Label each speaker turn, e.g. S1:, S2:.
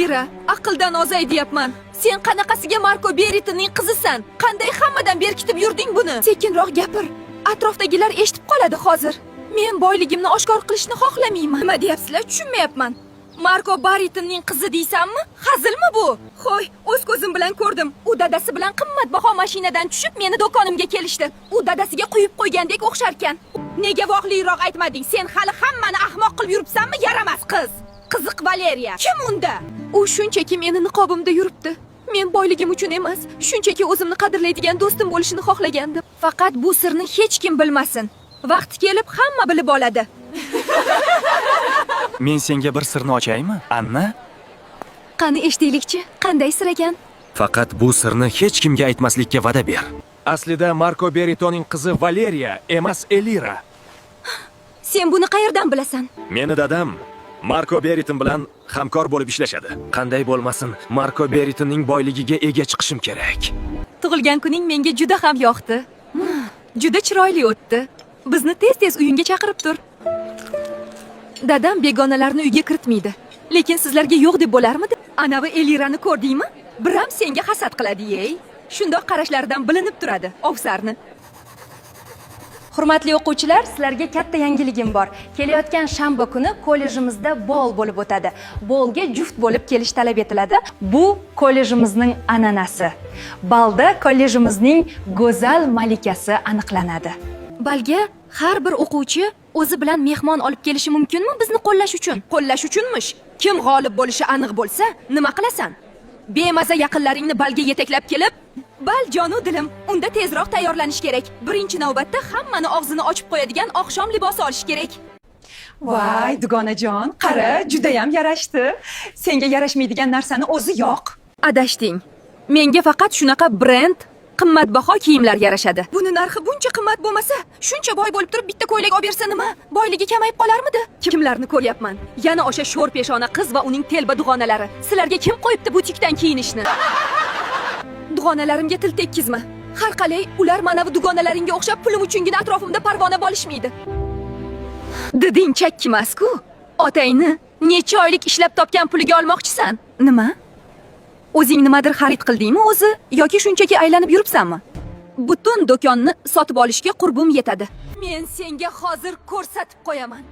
S1: Elira, aqldan ozay deyapman. Sen qanaqasiga Marko Beritinning qizisan? Qanday hammadan berkitib yurding buni? Sekinroq gapir. Atrofdagilar eshitib qoladi hozir. Men boyligimni oshkor qilishni xohlamayman. Nima deyapsizlar? Tushunmayapman. Marko Beritinning qizi deysanmi? Hazilmi bu? Xo'y, o'z ko'zim bilan ko'rdim. U dadasi bilan qimmatbaho mashinadan tushib meni do'konimga kelishdi. U dadasiga quyib qo'ygandek o'xsharkan. Nega voqliroq aytmading? Sen hali hammani ahmoq qilib yuribsanmi? Yaramas qiz. Qiziq Valeriya. Kim unda? U shunchaki meni niqobimda yuribdi. Men boyligim uchun emas, shunchaki o'zimni qadrlaydigan do'stim bo'lishini xohlagandim. Faqat bu sirni hech kim bilmasin. Vaqti kelib hamma bilib oladi.
S2: Men senga bir sirni ochaymi, Anna?
S1: Qani eshitaylikchi, qanday sir ekan?
S2: Faqat bu sirni hech kimga aytmaslikka va'da ber. Aslida Marko Beritoning qizi Valeriya emas, Elira.
S1: Sen buni qayerdan bilasan?
S2: Meni dadam Marko Beritin bilan hamkor bo'lib ishlashadi. Qanday bo'lmasin, Marko Beritinning boyligiga ega chiqishim kerak.
S1: Tug'ilgan kuning menga juda ham yoqdi. Juda chiroyli o'tdi. Bizni tez-tez uyingga chaqirib tur. Dadam begonalarni uyga kiritmaydi. Lekin sizlarga yo'q deb bo'larmidi? Anavi Elirani ko'rdingmi? Biram senga hasad qiladi-ey. Shundoq qarashlaridan bilinib turadi, ovsarni.
S3: Hurmatli o'quvchilar, sizlarga katta yangiligim bor. Kelayotgan shanba kuni kollejimizda bol bo'lib o'tadi. Bolga juft bo'lib kelish talab etiladi. Bu kollejimizning an'anasi. Balda kollejimizning go'zal malikasi aniqlanadi.
S1: Balga har bir o'quvchi o'zi bilan mehmon olib kelishi mumkinmi bizni qo'llash uchun? Qo'llash uchunmish. Kim g'olib bo'lishi aniq bo'lsa, nima qilasan? Bemaza yaqinlaringni balga yetaklab kelib, "Bal jonu dilim, unda tezroq tayyorlanish kerak. Birinchi navbatda hammani og'zini ochib qo'yadigan oqshom libosi olish kerak."
S4: Voy, dugonajon, qara, juda ham yarashdi. Senga yarashmaydigan narsani o'zi yo'q.
S1: Adashting. Menga faqat shunaqa brend, qimmatbaho kiyimlar yarashadi. Buni narxi buncha qimmat bo'lmasa, shuncha boy bo'lib turib bitta ko'ylak olib bersa nima? Boyligi kamayib qolarmidi? Kimlarni ko'ryapman? Yana o'sha sho'r peshona qiz va uning telba dug'onalari. Sizlarga kim qo'yibdi butikdan kiyinishni? Dug'onalarimga til tekkizma. Har qalay ular manavi dugonalaringga o'xshab pulim uchungina atrofimda parvona bo'lishmaydi. Diding chakkimas-ku. Otangni necha oylik ishlab topgan puliga olmoqchisan? Nima? O'zing nimadir xarid qildingmi o'zi yoki shunchaki aylanib yuribsanmi? Butun do'konni sotib olishga qurbim yetadi. Men senga hozir ko'rsatib qo'yaman.